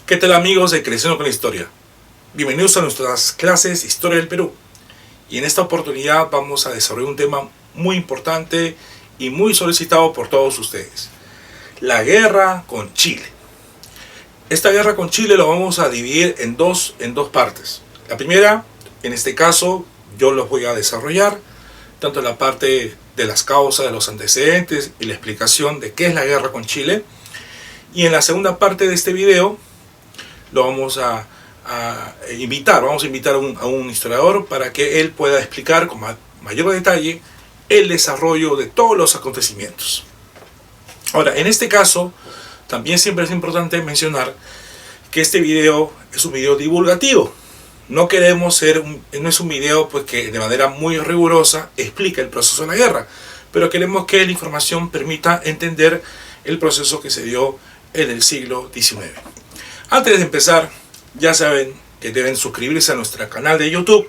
¿Qué tal amigos de Creciendo con la Historia? Bienvenidos a nuestras clases de Historia del Perú. Y en esta oportunidad vamos a desarrollar un tema muy importante y muy solicitado por todos ustedes. La guerra con Chile. Esta guerra con Chile lo vamos a dividir en dos partes. La primera, en este caso, yo los voy a desarrollar, tanto en la parte de las causas, de los antecedentes y la explicación de qué es la guerra con Chile. Y en la segunda parte de este video, lo vamos a invitar a un historiador para que él pueda explicar con mayor detalle el desarrollo de todos los acontecimientos. Ahora, en este caso, también siempre es importante mencionar que este video es un video divulgativo. No es un video pues, que de manera muy rigurosa explique el proceso de la guerra, pero queremos que la información permita entender el proceso que se dio en el siglo XIX. Antes de empezar, ya saben que deben suscribirse a nuestro canal de YouTube,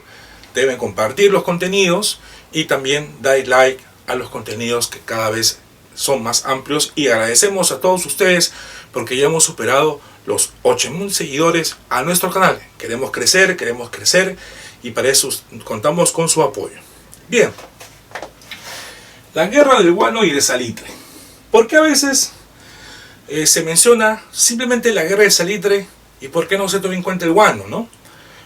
deben compartir los contenidos y también dar like a los contenidos que cada vez son más amplios. Y agradecemos a todos ustedes porque ya hemos superado los 8.000 seguidores a nuestro canal. Queremos crecer y para eso contamos con su apoyo. Bien, la guerra del guano y de salitre. ¿Por qué a veces se menciona simplemente la guerra de salitre y por qué no se toma en cuenta el guano, ¿no?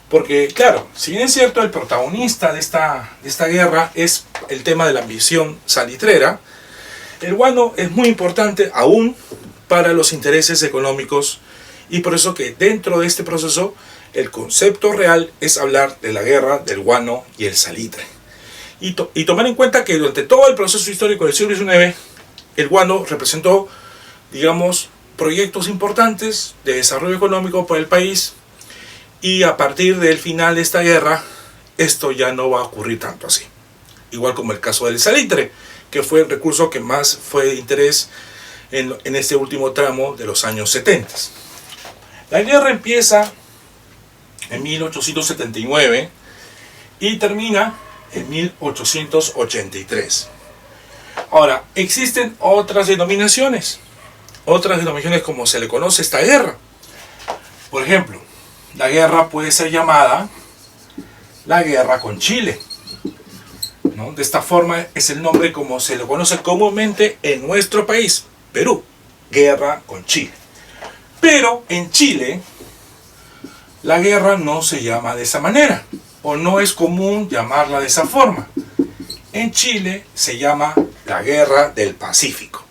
Porque, claro, si bien es cierto, el protagonista de esta guerra es el tema de la ambición salitrera, el guano es muy importante aún para los intereses económicos y por eso que dentro de este proceso el concepto real es hablar de la guerra del guano y el salitre. Y tomar en cuenta que durante todo el proceso histórico del siglo XIX, el guano representó, digamos, proyectos importantes de desarrollo económico para el país, y a partir del final de esta guerra esto ya no va a ocurrir tanto así, igual como el caso del salitre, que fue el recurso que más fue de interés en este último tramo de los años 70. La guerra empieza en 1879 y termina en 1883. Ahora, existen otras denominaciones como se le conoce esta guerra. Por ejemplo, la guerra puede ser llamada la guerra con Chile, ¿no? De esta forma es el nombre como se lo conoce comúnmente en nuestro país, Perú, guerra con Chile. Pero en Chile la guerra no se llama de esa manera, o no es común llamarla de esa forma. En Chile se llama la guerra del Pacífico.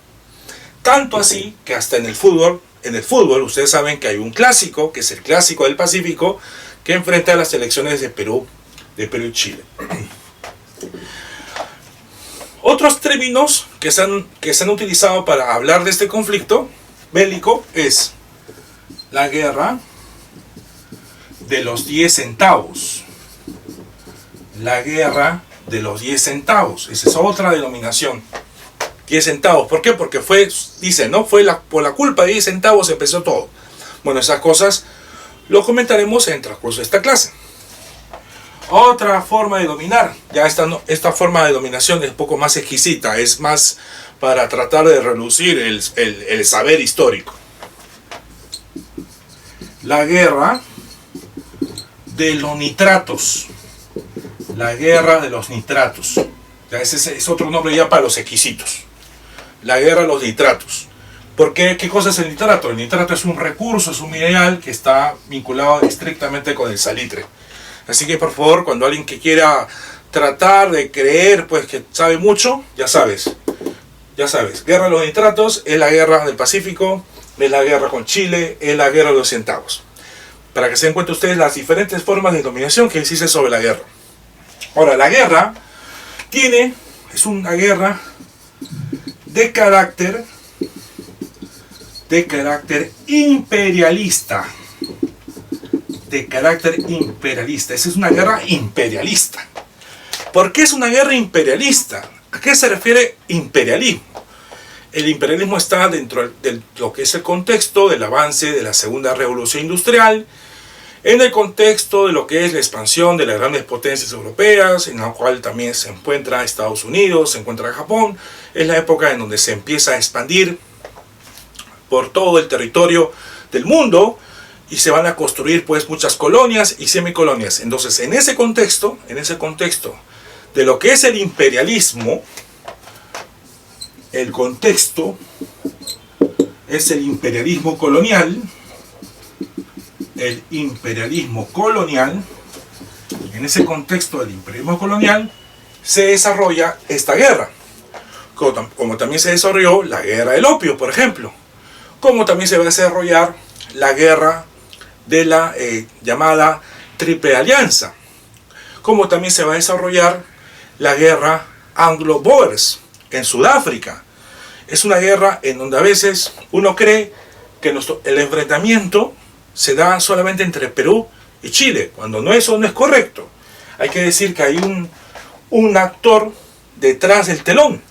Tanto así que hasta en el fútbol ustedes saben que hay un clásico, que es el clásico del Pacífico, que enfrenta a las selecciones de Perú y Chile. Otros términos que se han utilizado para hablar de este conflicto bélico es la guerra de los 10 centavos. La guerra de los 10 centavos. Esa es otra denominación. 10 centavos. ¿Por qué? Porque fue por la culpa de 10 centavos empezó todo. Bueno, esas cosas lo comentaremos en el transcurso de esta clase. Otra forma de dominar. Ya esta forma de dominación es un poco más exquisita. Es más para tratar de reducir el saber histórico. La guerra de los nitratos. La guerra de los nitratos. Ya ese es otro nombre ya para los exquisitos. La guerra de los nitratos. ¿Por qué? ¿Qué cosa es el nitrato? El nitrato es un recurso, es un mineral que está vinculado estrictamente con el salitre. Así que por favor, cuando alguien que quiera tratar de creer pues que sabe mucho, ya sabes. Guerra de los nitratos es la guerra del Pacífico, es la guerra con Chile, es la guerra de los centavos. Para que se den cuenta ustedes las diferentes formas de dominación que existen sobre la guerra. Ahora, la guerra es una guerra de carácter imperialista. Esa es una guerra imperialista. ¿Por qué es una guerra imperialista? ¿A qué se refiere imperialismo? El imperialismo está dentro de lo que es el contexto del avance de la Segunda Revolución Industrial, en el contexto de lo que es la expansión de las grandes potencias europeas, en la cual también se encuentra Estados Unidos, se encuentra Japón. Es la época en donde se empieza a expandir por todo el territorio del mundo y se van a construir pues muchas colonias y semicolonias. Entonces, en ese contexto de lo que es el imperialismo, el contexto es el imperialismo colonial. El imperialismo colonial, en ese contexto del imperialismo colonial, se desarrolla esta guerra. Como también se desarrolló la guerra del opio, por ejemplo. Como también se va a desarrollar la guerra de la llamada Triple Alianza. Como también se va a desarrollar la guerra Anglo-Boers en Sudáfrica. Es una guerra en donde a veces uno cree que el enfrentamiento se da solamente entre Perú y Chile, cuando eso no es correcto. Hay que decir que hay un actor detrás del telón.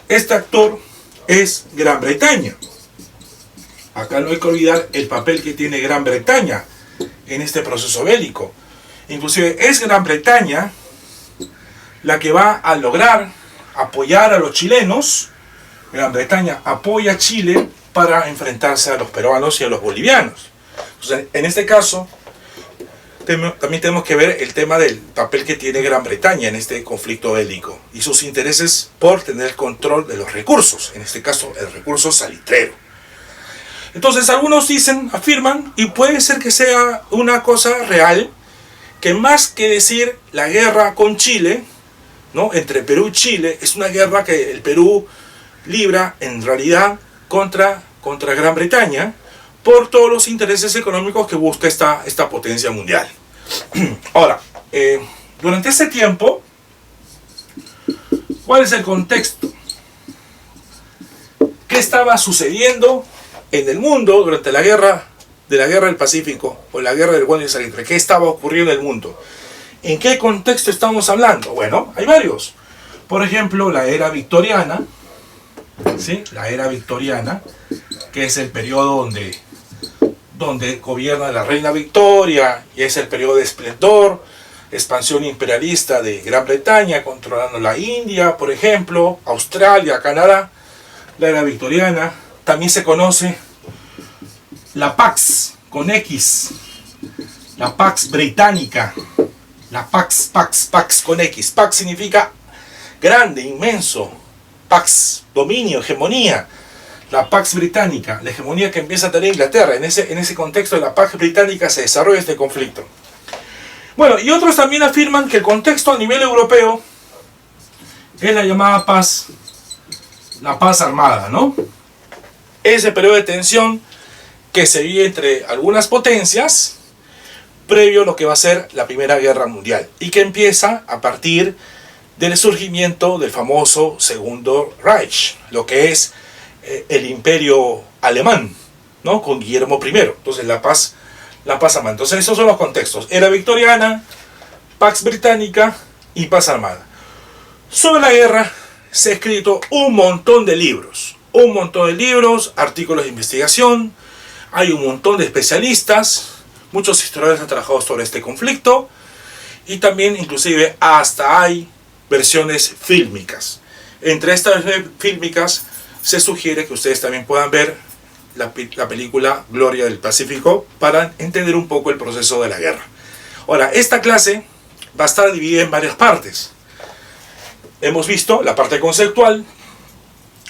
Este actor es Gran Bretaña. Acá no hay que olvidar el papel que tiene Gran Bretaña en este proceso bélico. Inclusive es Gran Bretaña la que va a lograr apoyar a los chilenos. Gran Bretaña apoya a Chile para enfrentarse a los peruanos y a los bolivianos. Entonces, en este caso, también tenemos que ver el tema del papel que tiene Gran Bretaña en este conflicto bélico y sus intereses por tener el control de los recursos, en este caso el recurso salitrero. Entonces algunos afirman, y puede ser que sea una cosa real, que más que decir la guerra con Chile, ¿no?, entre Perú y Chile, es una guerra que el Perú libra en realidad contra Gran Bretaña, por todos los intereses económicos que busca esta potencia mundial. Ahora, durante ese tiempo, ¿cuál es el contexto? ¿Qué estaba sucediendo en el mundo durante la guerra del Pacífico o la guerra del Guano y Salitre? ¿Qué estaba ocurriendo en el mundo? ¿En qué contexto estamos hablando? Bueno, hay varios. Por ejemplo, la era victoriana, ¿sí? La era victoriana, que es el periodo donde gobierna la reina Victoria, y es el periodo de esplendor, expansión imperialista de Gran Bretaña, controlando la India, por ejemplo, Australia, Canadá. La era victoriana. También se conoce la Pax con X, la Pax británica, la Pax con X. Pax significa grande, inmenso, Pax, dominio, hegemonía. La Pax Británica, la hegemonía que empieza a tener Inglaterra. En ese contexto de la Pax Británica se desarrolla este conflicto. Bueno, y otros también afirman que el contexto a nivel europeo es la llamada paz, la paz armada, ¿no? Ese periodo de tensión que se vive entre algunas potencias previo a lo que va a ser la Primera Guerra Mundial y que empieza a partir del surgimiento del famoso Segundo Reich, lo que es el imperio alemán, ¿no?, con Guillermo I. Entonces la paz armada. Entonces esos son los contextos: era victoriana, Pax Británica y paz armada. Sobre la guerra se ha escrito un montón de libros, artículos de investigación. Hay un montón de especialistas, muchos historiadores han trabajado sobre este conflicto, y también inclusive hasta hay versiones fílmicas. Entre estas fílmicas se sugiere que ustedes también puedan ver la película Gloria del Pacífico para entender un poco el proceso de la guerra. Ahora, esta clase va a estar dividida en varias partes. Hemos visto la parte conceptual,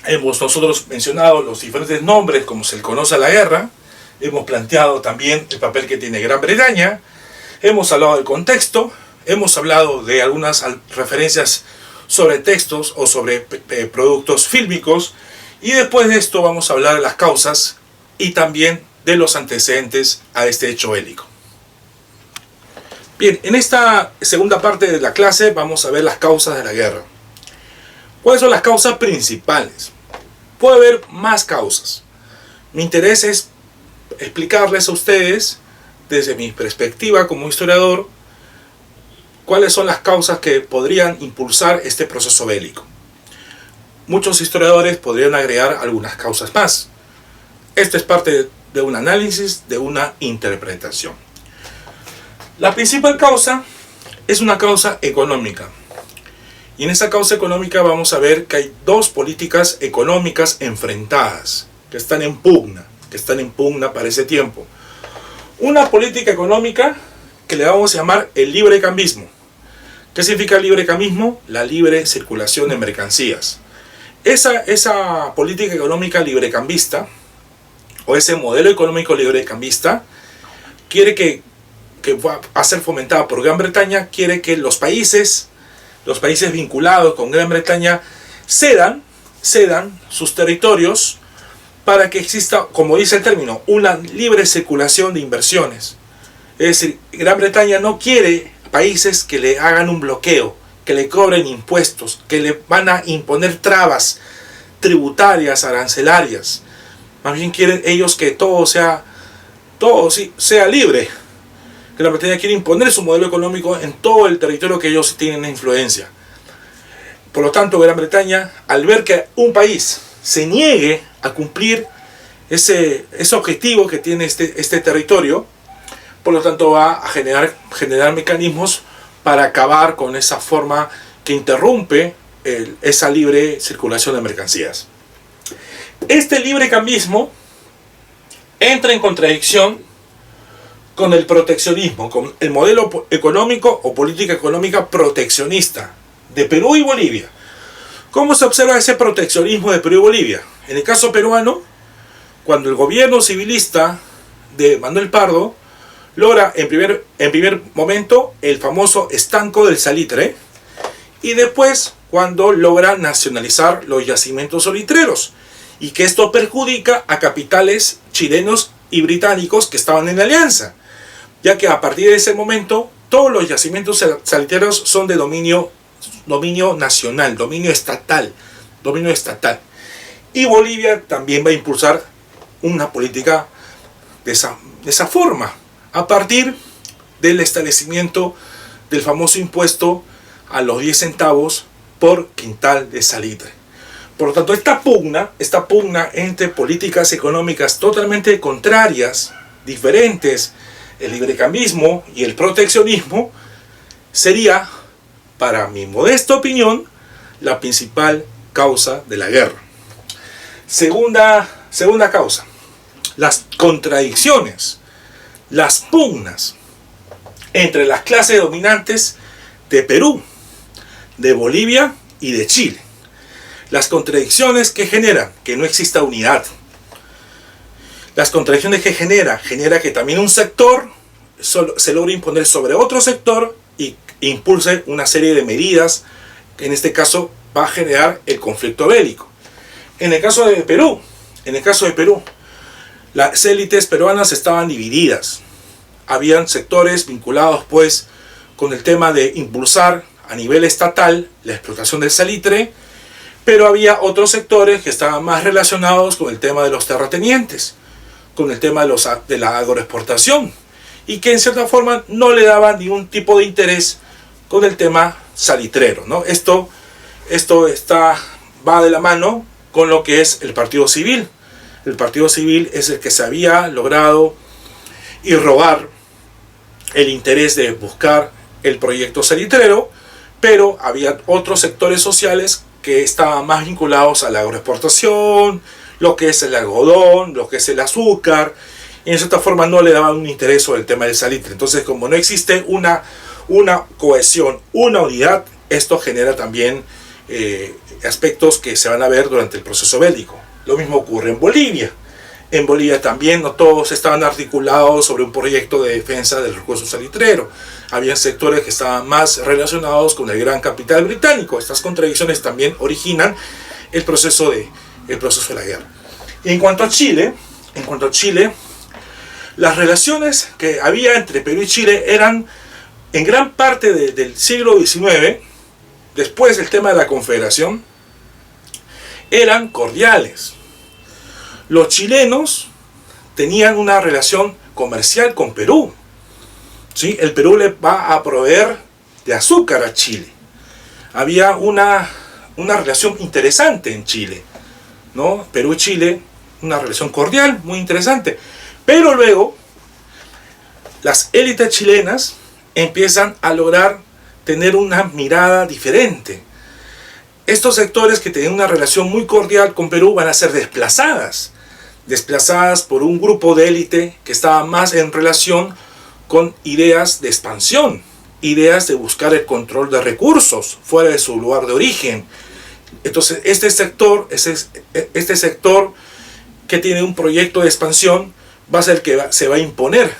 hemos nosotros mencionado los diferentes nombres como se le conoce a la guerra, hemos planteado también el papel que tiene Gran Bretaña, hemos hablado del contexto, hemos hablado de algunas referencias sobre textos o sobre productos fílmicos, y después de esto vamos a hablar de las causas y también de los antecedentes a este hecho bélico. Bien, en esta segunda parte de la clase vamos a ver las causas de la guerra. ¿Cuáles son las causas principales? Puede haber más causas. Mi interés es explicarles a ustedes, desde mi perspectiva como historiador, cuáles son las causas que podrían impulsar este proceso bélico. Muchos historiadores podrían agregar algunas causas más. Esta es parte de un análisis, de una interpretación. La principal causa es una causa económica. Y en esa causa económica vamos a ver que hay dos políticas económicas enfrentadas, que están en pugna para ese tiempo. una política económica que le vamos a llamar el librecambismo. ¿Qué significa el librecambismo? La libre circulación de mercancías. Esa política económica librecambista, o ese modelo económico librecambista, quiere que va a ser fomentada por Gran Bretaña, quiere que los países vinculados con Gran Bretaña cedan sus territorios para que exista, como dice el término, una libre circulación de inversiones. Es decir, Gran Bretaña no quiere países que le hagan un bloqueo, que le cobren impuestos, que le van a imponer trabas tributarias, arancelarias. Más bien quieren ellos que todo sea libre. Gran Bretaña quiere imponer su modelo económico en todo el territorio que ellos tienen influencia. Por lo tanto, Gran Bretaña, al ver que un país se niegue a cumplir ese objetivo que tiene este territorio, por lo tanto va a generar mecanismos para acabar con esa forma que interrumpe esa libre circulación de mercancías. Este librecambismo entra en contradicción con el proteccionismo, con el modelo económico o política económica proteccionista de Perú y Bolivia. ¿Cómo se observa ese proteccionismo de Perú y Bolivia? En el caso peruano, cuando el gobierno civilista de Manuel Pardo logra en primer momento el famoso estanco del salitre, y después cuando logra nacionalizar los yacimientos salitreros, y que esto perjudica a capitales chilenos y británicos que estaban en la alianza, ya que a partir de ese momento todos los yacimientos salitreros son de dominio nacional, dominio estatal. Y Bolivia también va a impulsar una política de esa forma, a partir del establecimiento del famoso impuesto a los 10 centavos por quintal de salitre. Por lo tanto, esta pugna entre políticas económicas totalmente contrarias, diferentes, el librecambismo y el proteccionismo, sería, para mi modesta opinión, la principal causa de la guerra. Segunda causa, las contradicciones, las pugnas entre las clases dominantes de Perú, de Bolivia y de Chile. Las contradicciones que generan que no exista unidad. Las contradicciones que genera que también un sector se logre imponer sobre otro sector y impulse una serie de medidas que en este caso va a generar el conflicto bélico. En el caso de Perú, las élites peruanas estaban divididas. Habían sectores vinculados pues con el tema de impulsar a nivel estatal la explotación del salitre, pero había otros sectores que estaban más relacionados con el tema de los terratenientes, con el tema de la agroexportación, y que en cierta forma no le daban ningún tipo de interés con el tema salitrero, ¿no? Esto va de la mano con lo que es el Partido Civil. El Partido Civil es el que se había logrado irrogar el interés de buscar el proyecto salitrero, pero había otros sectores sociales que estaban más vinculados a la agroexportación, lo que es el algodón, lo que es el azúcar, y en cierta forma no le daban un interés sobre el tema del salitre. Entonces, como no existe una cohesión, una unidad, esto genera también aspectos que se van a ver durante el proceso bélico. Lo mismo ocurre en Bolivia. En Bolivia también no todos estaban articulados sobre un proyecto de defensa del recurso salitrero. Había sectores que estaban más relacionados con el gran capital británico. Estas contradicciones también originan el proceso de la guerra. Y en cuanto a Chile, las relaciones que había entre Perú y Chile eran en gran parte del siglo XIX, después del tema de la Confederación, eran cordiales. Los chilenos tenían una relación comercial con Perú. ¿Sí? El Perú le va a proveer de azúcar a Chile. Había una relación interesante en Chile, ¿no? Perú y Chile, una relación cordial, muy interesante. Pero luego, las élites chilenas empiezan a lograr tener una mirada diferente. Estos sectores que tenían una relación muy cordial con Perú van a ser desplazadas desplazadas por un grupo de élite que estaba más en relación con ideas de expansión, ideas de buscar el control de recursos fuera de su lugar de origen. Entonces este sector que tiene un proyecto de expansión va a ser el que se va a imponer,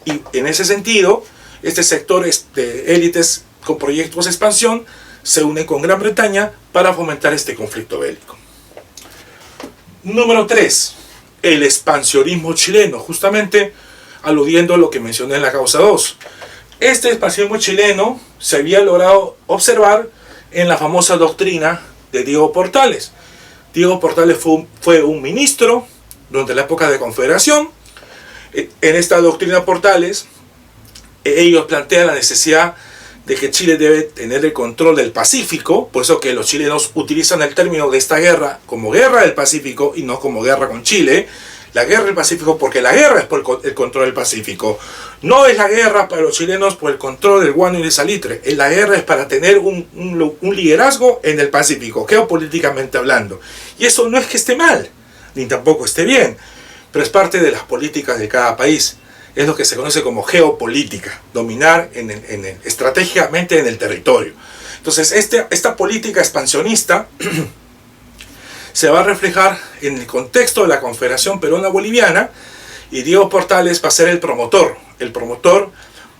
y en ese sentido este sector de élites con proyectos de expansión se une con Gran Bretaña para fomentar este conflicto bélico. Número 3, el expansionismo chileno, justamente aludiendo a lo que mencioné en la causa 2. Este expansionismo chileno se había logrado observar en la famosa doctrina de Diego Portales. Diego Portales fue un ministro durante la época de Confederación. En esta doctrina Portales, ellos plantean la necesidad de que Chile debe tener el control del Pacífico, por eso que los chilenos utilizan el término de esta guerra como guerra del Pacífico y no como guerra con Chile. La guerra del Pacífico, porque la guerra es por el control del Pacífico. No es la guerra para los chilenos por el control del guano y del salitre. La guerra es para tener un liderazgo en el Pacífico, geopolíticamente hablando. Y eso no es que esté mal, ni tampoco esté bien, pero es parte de las políticas de cada país. Es lo que se conoce como geopolítica, dominar estratégicamente en el territorio. Entonces, esta política expansionista se va a reflejar en el contexto de la Confederación Peruana Boliviana, y Diego Portales va a ser el promotor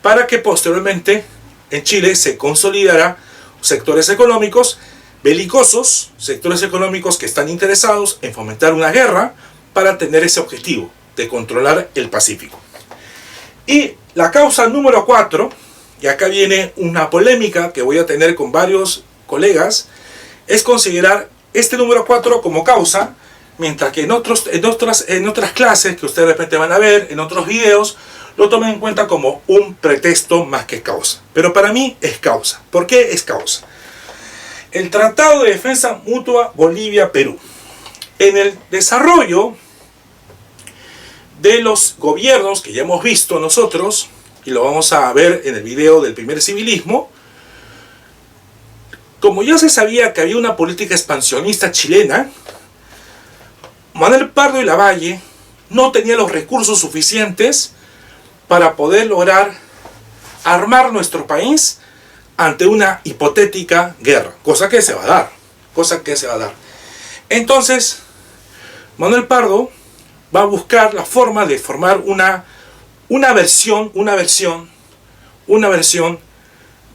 para que posteriormente en Chile se consolidara sectores económicos belicosos, sectores económicos que están interesados en fomentar una guerra para tener ese objetivo de controlar el Pacífico. Y la causa número 4, y acá viene una polémica que voy a tener con varios colegas, es considerar este número 4 como causa, mientras que en otras clases que ustedes de repente van a ver, en otros videos, lo tomen en cuenta como un pretexto más que causa. Pero para mí es causa. ¿Por qué es causa? El Tratado de Defensa Mutua Bolivia-Perú. En el desarrollo de los gobiernos que ya hemos visto nosotros, y lo vamos a ver en el video del primer civilismo, como ya se sabía que había una política expansionista chilena, Manuel Pardo y Lavalle no tenía los recursos suficientes para poder lograr armar nuestro país ante una hipotética guerra, cosa que se va a dar. Entonces, Manuel Pardo va a buscar la forma de formar una versión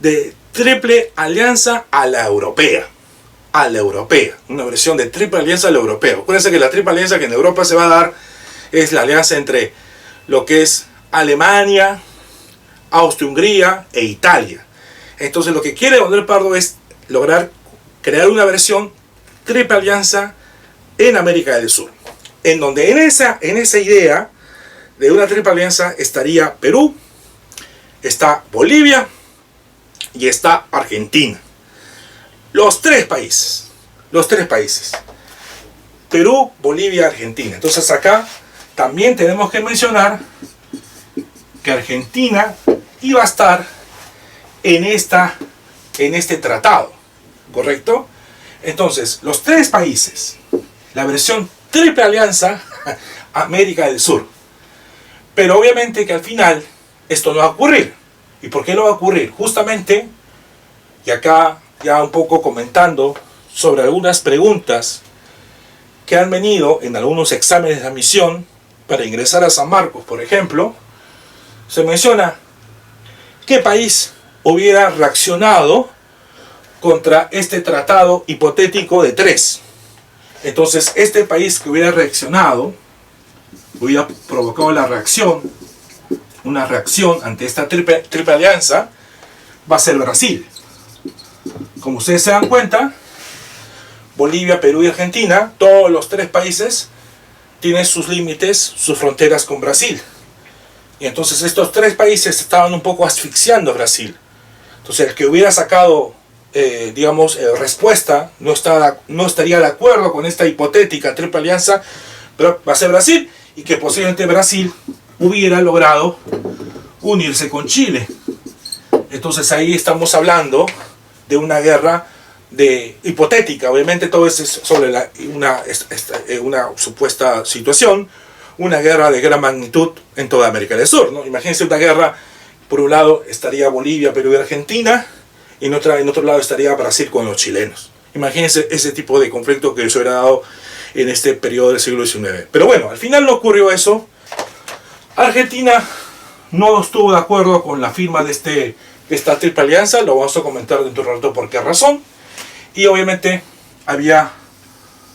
de triple alianza a la europea, una versión de triple alianza a la europea. Acuérdense que la triple alianza que en Europa se va a dar es la alianza entre lo que es Alemania, Austria-Hungría e Italia. Entonces lo que quiere Manuel Pardo es lograr crear una versión triple alianza en América del Sur, en donde en esa idea de una triple alianza estaría Perú, está Bolivia y está Argentina. Los tres países. Perú, Bolivia, Argentina. Entonces acá también tenemos que mencionar que Argentina iba a estar en este tratado, ¿correcto? Entonces, los tres países, la versión triple alianza, América del Sur. Pero obviamente que al final esto no va a ocurrir. ¿Y por qué no va a ocurrir? Justamente, y acá ya un poco comentando sobre algunas preguntas que han venido en algunos exámenes de admisión para ingresar a San Marcos, por ejemplo, se menciona qué país hubiera reaccionado contra este tratado hipotético de 3. Entonces, este país que hubiera reaccionado, hubiera provocado una reacción ante esta triple alianza, va a ser Brasil. Como ustedes se dan cuenta, Bolivia, Perú y Argentina, todos los tres países tienen sus límites, sus fronteras con Brasil. Y entonces estos tres países estaban un poco asfixiando a Brasil. Entonces el que hubiera sacado, respuesta, no estaría de acuerdo con esta hipotética triple alianza, pero va a ser Brasil, y que posiblemente Brasil hubiera logrado unirse con Chile. Entonces ahí estamos hablando de una guerra de hipotética, obviamente todo es sobre una supuesta situación, una guerra de gran magnitud en toda América del Sur, ¿no? Imagínense una guerra, por un lado estaría Bolivia, Perú y Argentina, y en otro lado estaría Brasil con los chilenos. Imagínense ese tipo de conflicto que se hubiera dado en este periodo del siglo XIX. Pero bueno, al final no ocurrió eso. Argentina no estuvo de acuerdo con la firma de esta triple alianza, lo vamos a comentar dentro de un rato por qué razón. Y obviamente había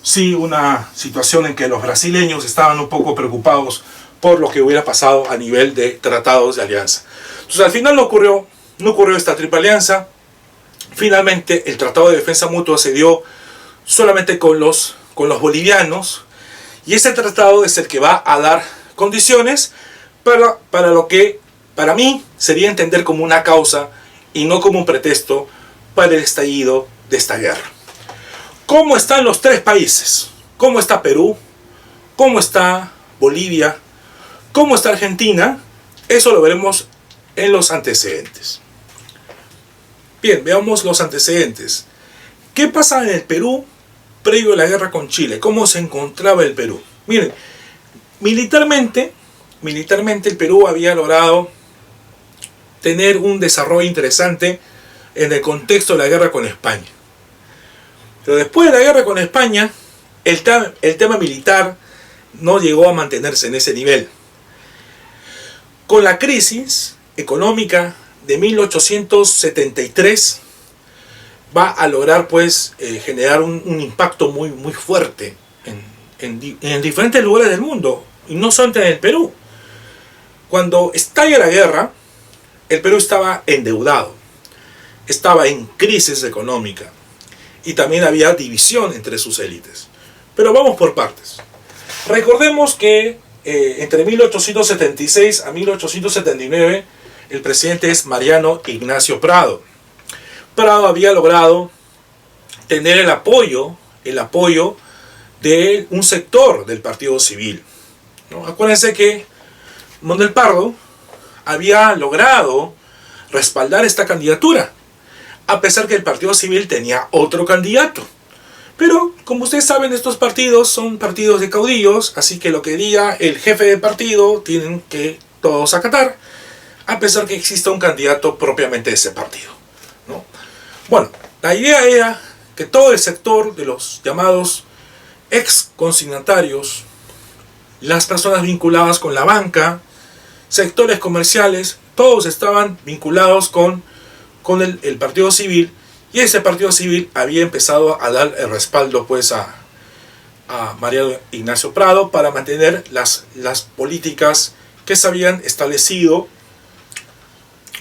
sí una situación en que los brasileños estaban un poco preocupados por lo que hubiera pasado a nivel de tratados de alianza. Entonces al final no ocurrió esta triple alianza. Finalmente el Tratado de Defensa Mutua se dio solamente con los bolivianos, y ese tratado es el que va a dar condiciones para lo que para mí sería entender como una causa y no como un pretexto para el estallido de esta guerra. ¿Cómo están los tres países? ¿Cómo está Perú? ¿Cómo está Bolivia? ¿Cómo está Argentina? Eso lo veremos en los antecedentes. Bien, veamos los antecedentes. ¿Qué pasa en el Perú previo a la guerra con Chile? ¿Cómo se encontraba el Perú? Miren, militarmente el Perú había logrado tener un desarrollo interesante en el contexto de la guerra con España. Pero después de la guerra con España, el tema militar no llegó a mantenerse en ese nivel. Con la crisis económica de 1873 va a lograr pues generar un impacto muy fuerte en diferentes lugares del mundo, y no solamente en el Perú. Cuando estalla la guerra, el Perú estaba endeudado, estaba en crisis económica, y también había división entre sus élites. Pero vamos por partes. Recordemos que entre 1876 a 1879 el presidente es Mariano Ignacio Prado. Prado había logrado tener el apoyo de un sector del Partido Civil, ¿no? Acuérdense que Manuel Pardo había logrado respaldar esta candidatura, a pesar que el Partido Civil tenía otro candidato. Pero, como ustedes saben, estos partidos son partidos de caudillos, así que lo que diga el jefe de partido tienen que todos acatar, a pesar que exista un candidato propiamente de ese partido, ¿no? Bueno, la idea era que todo el sector de los llamados ex consignatarios, las personas vinculadas con la banca, sectores comerciales, todos estaban vinculados con el Partido Civil, y ese Partido Civil había empezado a dar el respaldo pues a Mariano Ignacio Prado para mantener las políticas que se habían establecido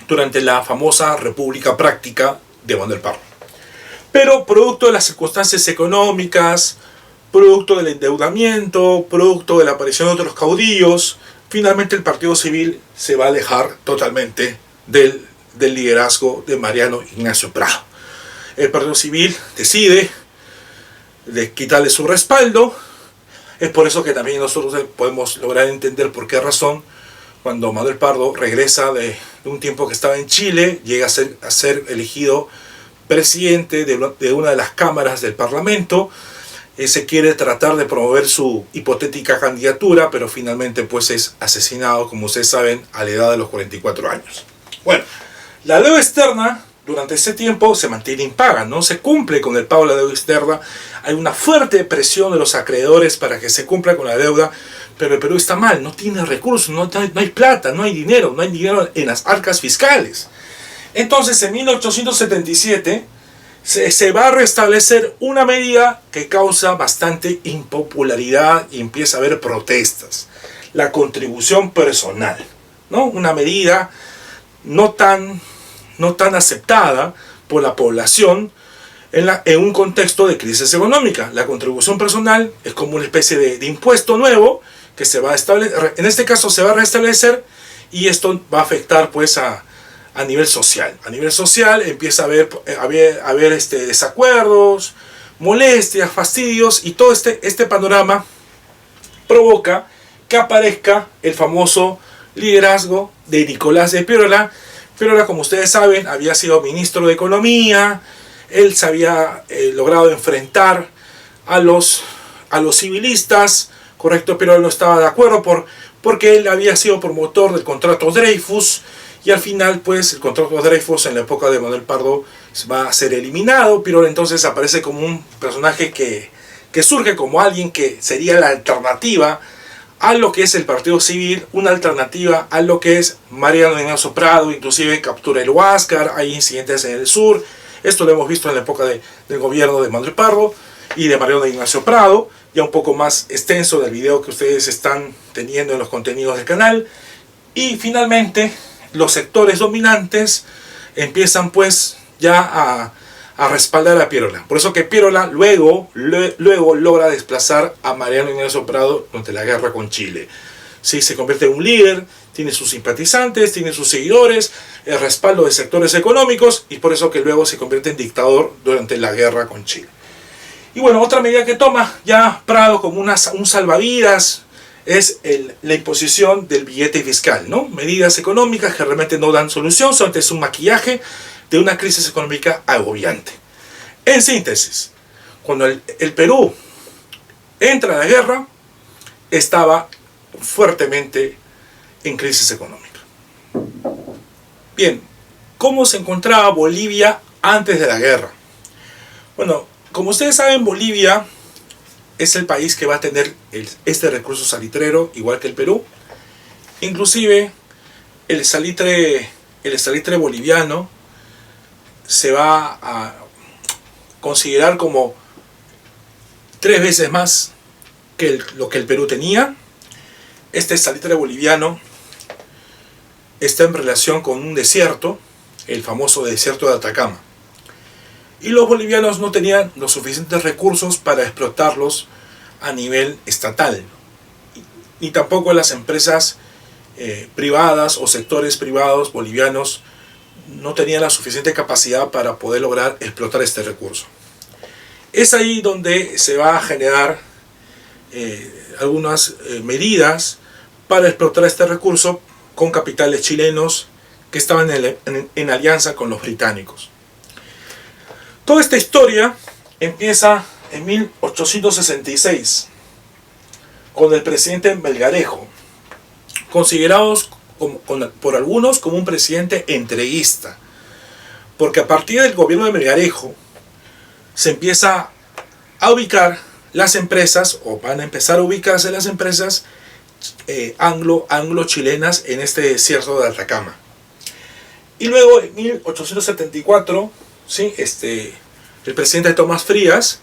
durante la famosa República Práctica de Manuel Pardo. Pero producto de las circunstancias económicas, producto del endeudamiento, producto de la aparición de otros caudillos, finalmente el Partido Civil se va a alejar totalmente del liderazgo de Mariano Ignacio Prado. El Partido Civil decide quitarle su respaldo. Es por eso que también nosotros podemos lograr entender por qué razón, cuando Manuel Pardo regresa de un tiempo que estaba en Chile, llega a ser elegido presidente de una de las cámaras del Parlamento. Se quiere tratar de promover su hipotética candidatura, pero finalmente pues es asesinado, como ustedes saben, a la edad de los 44 años. Bueno, la deuda externa durante ese tiempo se mantiene impaga, no se cumple con el pago de la deuda externa. Hay una fuerte presión de los acreedores para que se cumpla con la deuda, pero el Perú está mal, no tiene recursos, no hay plata, no hay dinero en las arcas fiscales. Entonces en 1877 se va a restablecer una medida que causa bastante impopularidad y empieza a haber protestas: la contribución personal, ¿no? Una medida no tan aceptada por la población en un contexto de crisis económica. La contribución personal es como una especie de impuesto nuevo que se va a establecer, en este caso se va a restablecer, y esto va a afectar pues a nivel social. A nivel social empieza a haber desacuerdos, molestias, fastidios, y todo este panorama provoca que aparezca el famoso liderazgo de Nicolás de Piérola. Piérola, como ustedes saben, había sido ministro de Economía, él se había logrado enfrentar a los civilistas, correcto, pero él no estaba de acuerdo porque él había sido promotor del contrato Dreyfus, y al final pues el contrato Dreyfus en la época de Manuel Pardo va a ser eliminado. Pirola entonces aparece como un personaje que surge como alguien que sería la alternativa a lo que es el Partido Civil, una alternativa a lo que es Mariano Ignacio Prado. Inclusive captura el Huáscar, hay incidentes en el sur, esto lo hemos visto en la época del gobierno de Manuel Pardo y de Mariano Ignacio Prado, ya un poco más extenso del video que ustedes están teniendo en los contenidos del canal. Y finalmente los sectores dominantes empiezan pues ya a respaldar a Pirola. Por eso que Pirola luego logra desplazar a Mariano Ignacio Prado durante la guerra con Chile. Sí, se convierte en un líder, tiene sus simpatizantes, tiene sus seguidores, el respaldo de sectores económicos, y por eso que luego se convierte en dictador durante la guerra con Chile. Y bueno, otra medida que toma ya Prado como un salvavidas es la imposición del billete fiscal, ¿no? Medidas económicas que realmente no dan solución, solamente es un maquillaje de una crisis económica agobiante. En síntesis, cuando el Perú entra a la guerra, estaba fuertemente en crisis económica. Bien, ¿cómo se encontraba Bolivia antes de la guerra? Bueno, como ustedes saben, Bolivia es el país que va a tener este recurso salitrero, igual que el Perú. Inclusive, el salitre boliviano se va a considerar como 3 veces más que lo que el Perú tenía. Este salitre boliviano está en relación con un desierto, el famoso desierto de Atacama. Y los bolivianos no tenían los suficientes recursos para explotarlos a nivel estatal, ni tampoco las empresas privadas o sectores privados bolivianos no tenían la suficiente capacidad para poder lograr explotar este recurso. Es ahí donde se va a generar algunas medidas para explotar este recurso con capitales chilenos que estaban en alianza con los británicos. Toda esta historia empieza en 1866 con el presidente Melgarejo, considerados por algunos como un presidente entreguista, porque a partir del gobierno de Melgarejo se empieza a ubicar las empresas, o van a empezar a ubicarse las empresas anglo-chilenas en este desierto de Atacama. Y luego en 1874, ¿sí? El presidente Tomás Frías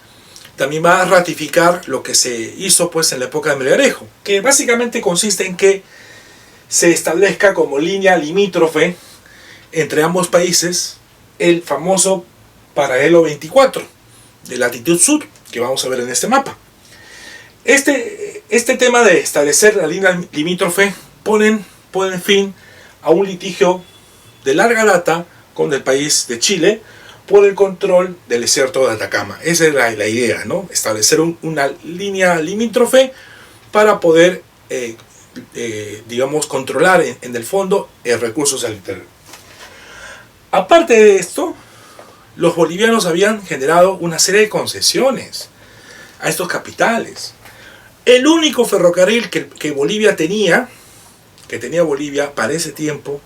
también va a ratificar lo que se hizo pues en la época de Melgarejo, que básicamente consiste en que se establezca como línea limítrofe entre ambos países el famoso paralelo 24 de latitud sur, que vamos a ver en este mapa. Este tema de establecer la línea limítrofe ponen fin a un litigio de larga data con el país de Chile por el control del desierto de Atacama. Esa es la idea, ¿no? Establecer una línea limítrofe para poder digamos, controlar en el fondo el recurso salitrero. Aparte de esto, los bolivianos habían generado una serie de concesiones a estos capitales. El único ferrocarril que Bolivia tenía, Bolivia para ese tiempo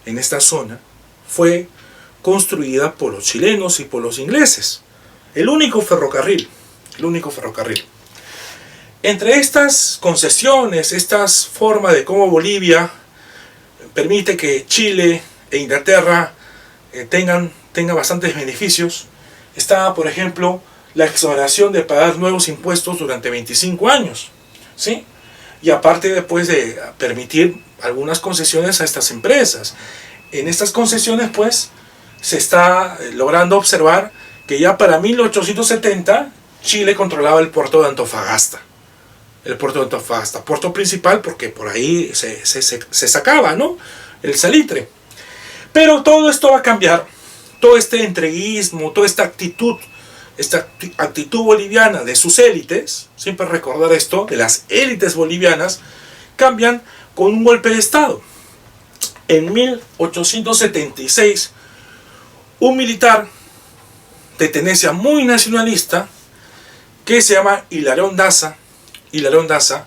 en esta zona, fue construida por los chilenos y por los ingleses. El único ferrocarril. Entre estas concesiones, estas formas de cómo Bolivia permite que Chile e Inglaterra tengan bastantes beneficios, está, por ejemplo, la exoneración de pagar nuevos impuestos durante 25 años, ¿sí? Y aparte después de permitir algunas concesiones a estas empresas. En estas concesiones, pues, se está logrando observar que ya para 1870 Chile controlaba el puerto de Antofagasta. El puerto de Antofagasta, puerto principal, porque por ahí se sacaba, ¿no?, el salitre. Pero todo esto va a cambiar, todo este entreguismo, toda esta actitud boliviana de sus élites, siempre recordar esto, de las élites bolivianas, cambian con un golpe de Estado. En 1876, un militar de tendencia muy nacionalista que se llama Hilarión Daza. Hilarión Daza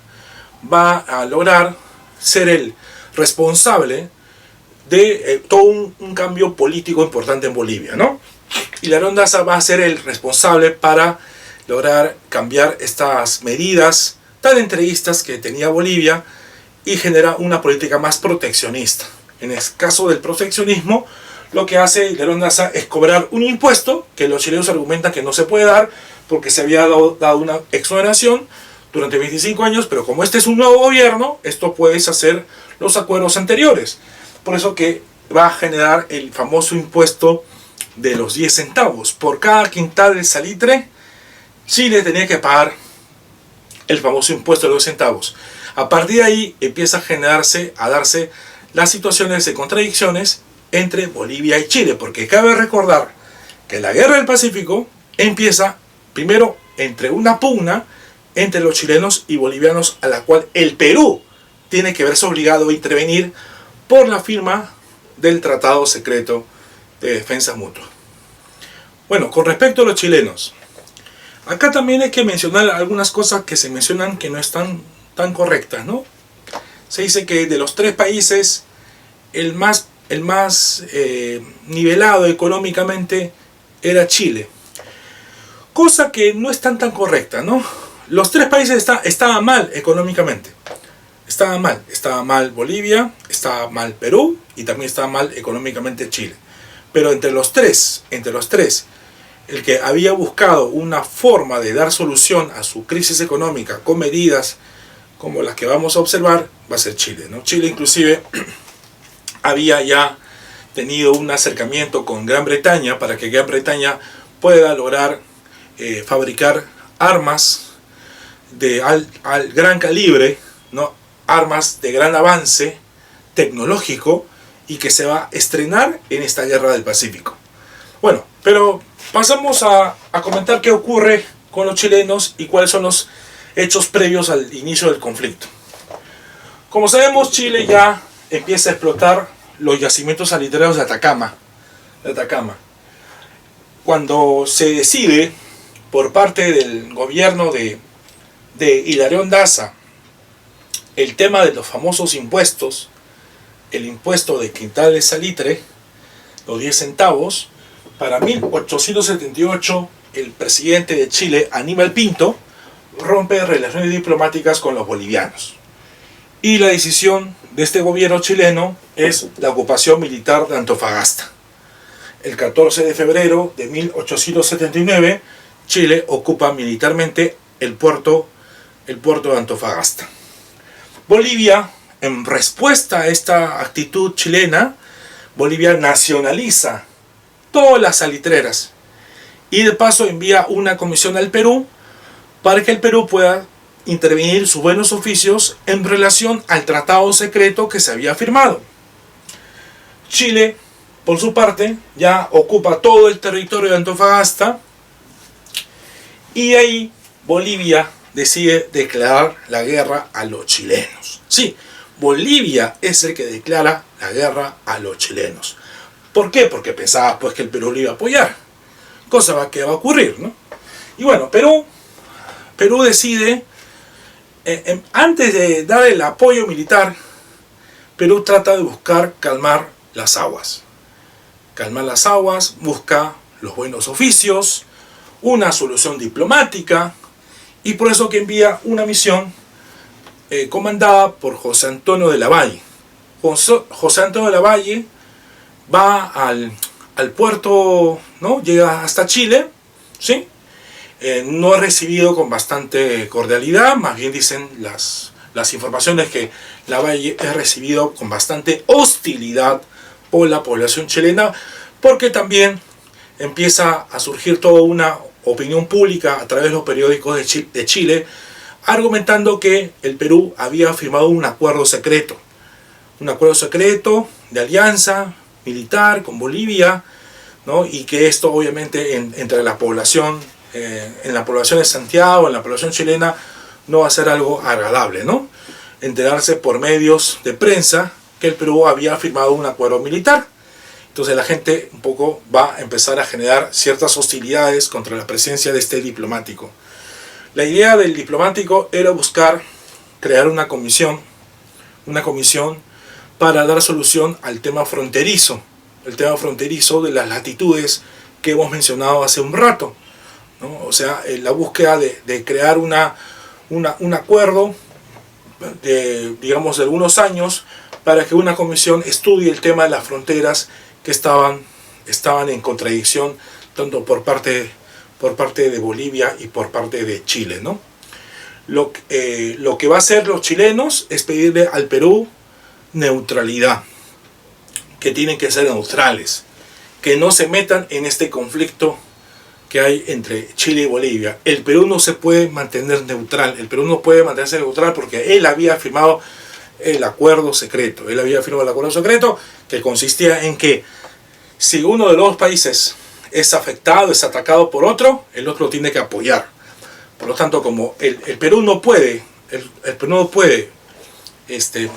va a lograr ser el responsable de todo un cambio político importante en Bolivia, ¿no? Hilarión Daza va a ser el responsable para lograr cambiar estas medidas tan entreguistas que tenía Bolivia y genera una política más proteccionista. En el caso del proteccionismo, lo que hace Hilarión Daza es cobrar un impuesto que los chilenos argumentan que no se puede dar porque se había dado una exoneración durante 25 años, pero como este es un nuevo gobierno, esto puede hacer los acuerdos anteriores. Por eso que va a generar el famoso impuesto de los 10 centavos. Por cada quintal de salitre, Chile tenía que pagar el famoso impuesto de los centavos. A partir de ahí empieza a darse las situaciones de contradicciones entre Bolivia y Chile, porque cabe recordar que la guerra del Pacífico empieza primero entre una pugna entre los chilenos y bolivianos, a la cual el Perú tiene que verse obligado a intervenir por la firma del Tratado Secreto de Defensa Mutua. Bueno, con respecto a los chilenos, acá también hay que mencionar algunas cosas que se mencionan que no están tan correctas, ¿no? Se dice que de los tres países, el más nivelado económicamente era Chile. Cosa que no es tan correcta, ¿no? Los tres países estaban mal económicamente. Estaba mal Bolivia, estaba mal Perú y también estaba mal económicamente Chile. Pero entre los tres, el que había buscado una forma de dar solución a su crisis económica con medidas como las que vamos a observar, va a ser Chile, ¿no? Chile inclusive había ya tenido un acercamiento con Gran Bretaña para que Gran Bretaña pueda lograr fabricar armas de gran calibre, ¿no? Armas de gran avance tecnológico y que se va a estrenar en esta guerra del Pacífico. Bueno, pero pasamos a comentar qué ocurre con los chilenos y cuáles son los hechos previos al inicio del conflicto. Como sabemos, Chile ya empieza a explotar los yacimientos salitreros de Atacama. Cuando se decide por parte del gobierno de Hilarión Daza el tema de los famosos impuestos, el impuesto de quintal de salitre, los 10 centavos, para 1878 el presidente de Chile, Aníbal Pinto, rompe relaciones diplomáticas con los bolivianos. Y la decisión de este gobierno chileno es la ocupación militar de Antofagasta. El 14 de febrero de 1879, Chile ocupa militarmente el puerto de Antofagasta. Bolivia, en respuesta a esta actitud chilena, Bolivia nacionaliza todas las salitreras y de paso envía una comisión al Perú para que el Perú pueda intervenir sus buenos oficios en relación al tratado secreto que se había firmado. Chile, por su parte, ya ocupa todo el territorio de Antofagasta y ahí Bolivia decide declarar la guerra a los chilenos. Sí, Bolivia es el que declara la guerra a los chilenos. ¿Por qué? Porque pensaba pues que el Perú lo iba a apoyar. Cosa que va a ocurrir, ¿no? Y bueno, Perú decide, antes de dar el apoyo militar, Perú trata de buscar calmar las aguas. Busca los buenos oficios, una solución diplomática, y por eso que envía una misión comandada por José Antonio de la Valle. José Antonio de la Valle va al puerto, ¿no? Llega hasta Chile, ¿sí? No es recibido con bastante cordialidad, más bien dicen las informaciones que la Valle es recibido con bastante hostilidad por la población chilena, porque también empieza a surgir toda una opinión pública a través de los periódicos de Chile, argumentando que el Perú había firmado un acuerdo secreto de alianza militar con Bolivia, ¿no? Y que esto obviamente entre la población, en la población de Santiago, en la población chilena, no va a ser algo agradable, ¿no? Enterarse por medios de prensa que el Perú había firmado un acuerdo militar. Entonces la gente un poco va a empezar a generar ciertas hostilidades contra la presencia de este diplomático. La idea del diplomático era buscar crear una comisión para dar solución al tema fronterizo, el tema fronterizo de las latitudes que hemos mencionado hace un rato, ¿no? O sea, la búsqueda de crear un acuerdo de, digamos, de algunos años para que una comisión estudie el tema de las fronteras que estaban en contradicción tanto por parte de Bolivia y por parte de Chile, ¿no? Lo que va a hacer los chilenos es pedirle al Perú neutralidad, que tienen que ser neutrales, que no se metan en este conflicto que hay entre Chile y Bolivia. El Perú no se puede mantener neutral, el Perú no puede mantenerse neutral porque él había firmado el acuerdo secreto, que consistía en que si uno de los países es afectado, es atacado por otro, el otro tiene que apoyar. Por lo tanto, como el Perú no puede,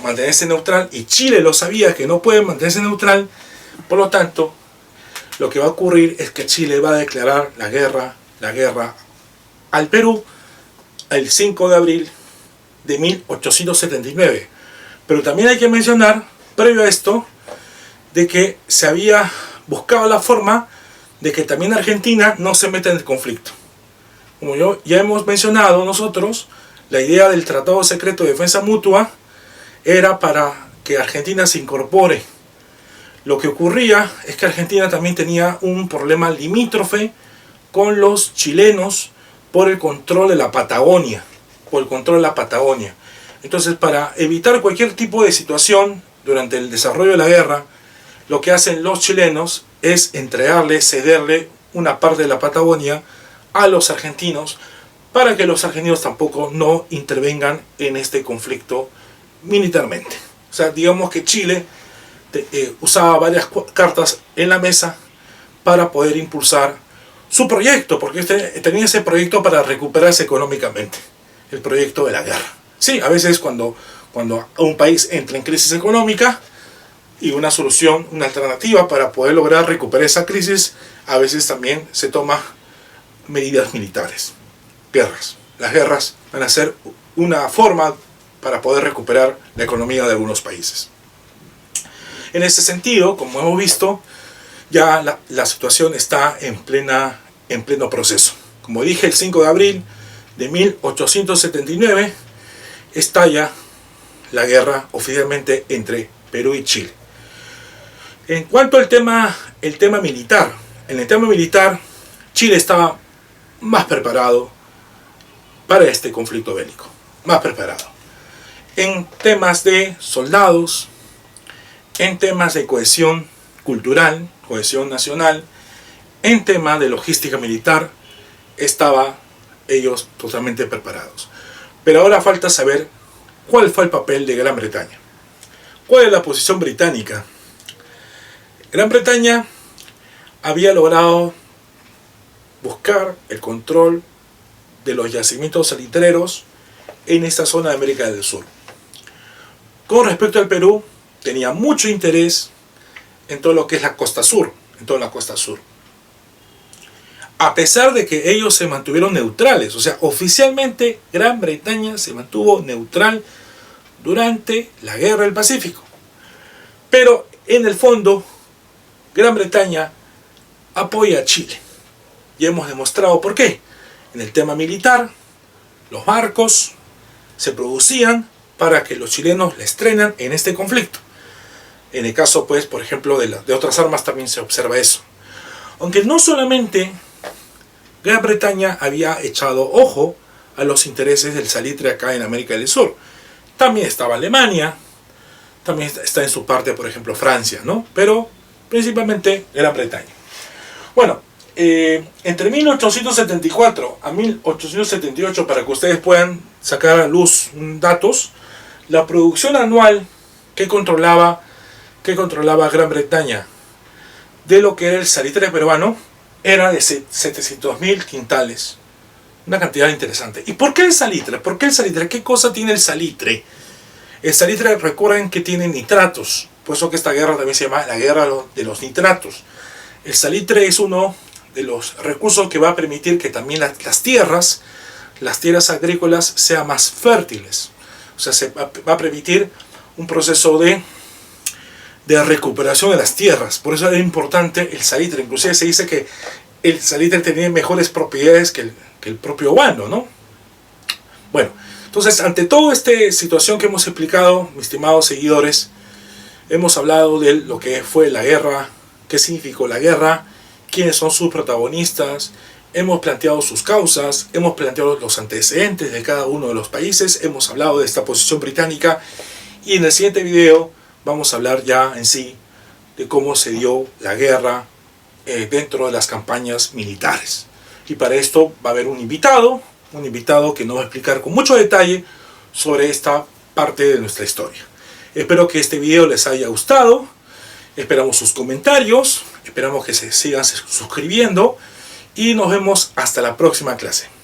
mantenerse neutral, y Chile lo sabía que no puede mantenerse neutral, por lo tanto, lo que va a ocurrir es que Chile va a declarar la guerra al Perú el 5 de abril de 1879. Pero también hay que mencionar, previo a esto, de que se había buscado la forma de que también Argentina no se meta en el conflicto. Como ya hemos mencionado nosotros, la idea del Tratado Secreto de Defensa Mutua era para que Argentina se incorpore. Lo que ocurría es que Argentina también tenía un problema limítrofe con los chilenos por el control de la Patagonia. Entonces, para evitar cualquier tipo de situación durante el desarrollo de la guerra, lo que hacen los chilenos es cederle una parte de la Patagonia a los argentinos, para que los argentinos tampoco no intervengan en este conflicto militarmente. O sea, digamos que Chile usaba varias cartas en la mesa para poder impulsar su proyecto, porque tenía ese proyecto para recuperarse económicamente, el proyecto de la guerra. Sí, a veces cuando un país entra en crisis económica y una solución, una alternativa para poder lograr recuperar esa crisis, a veces también se toma medidas militares, guerras. Las guerras van a ser una forma para poder recuperar la economía de algunos países. En ese sentido, como hemos visto, ya la situación está en pleno proceso. Como dije, el 5 de abril de 1879 estalla la guerra oficialmente entre Perú y Chile. En cuanto al tema militar, en el tema militar, Chile estaba más preparado para este conflicto bélico, más preparado. En temas de soldados, en temas de cohesión cultural, cohesión nacional, en temas de logística militar, estaban ellos totalmente preparados. Pero ahora falta saber cuál fue el papel de Gran Bretaña. ¿Cuál es la posición británica? Gran Bretaña había logrado buscar el control de los yacimientos salitreros en esta zona de América del Sur. Con respecto al Perú, tenía mucho interés en todo lo que es la costa sur, a pesar de que ellos se mantuvieron neutrales. O sea, oficialmente Gran Bretaña se mantuvo neutral durante la Guerra del Pacífico, pero en el fondo Gran Bretaña apoya a Chile, y hemos demostrado por qué. En el tema militar, los barcos se producían para que los chilenos les estrenan en este conflicto. En el caso, pues, por ejemplo, de otras armas también se observa eso. Aunque no solamente Gran Bretaña había echado ojo a los intereses del salitre acá en América del Sur. También estaba Alemania, también está en su parte, por ejemplo, Francia, ¿no? Pero principalmente Gran Bretaña. Bueno, entre 1874 a 1878, para que ustedes puedan sacar a luz datos, la producción anual que controlaba Gran Bretaña de lo que era el salitre peruano era de 700.000 quintales. Una cantidad interesante. ¿Y por qué el salitre? ¿Por qué el salitre? ¿Qué cosa tiene el salitre? El salitre, recuerden que tiene nitratos. Por eso que esta guerra también se llama la guerra de los nitratos. El salitre es uno de los recursos que va a permitir que también las tierras agrícolas sean más fértiles. O sea, se va a permitir un proceso de recuperación de las tierras. Por eso es importante el salitre. Inclusive se dice que el salitre tiene mejores propiedades que el propio guano, ¿no? Bueno, entonces ante toda esta situación que hemos explicado, mis estimados seguidores, hemos hablado de lo que fue la guerra, qué significó la guerra, quiénes son sus protagonistas, hemos planteado sus causas, hemos planteado los antecedentes de cada uno de los países, hemos hablado de esta posición británica y en el siguiente video vamos a hablar ya en sí de cómo se dio la guerra dentro de las campañas militares. Y para esto va a haber un invitado que nos va a explicar con mucho detalle sobre esta parte de nuestra historia. Espero que este video les haya gustado, esperamos sus comentarios, esperamos que se sigan suscribiendo y nos vemos hasta la próxima clase.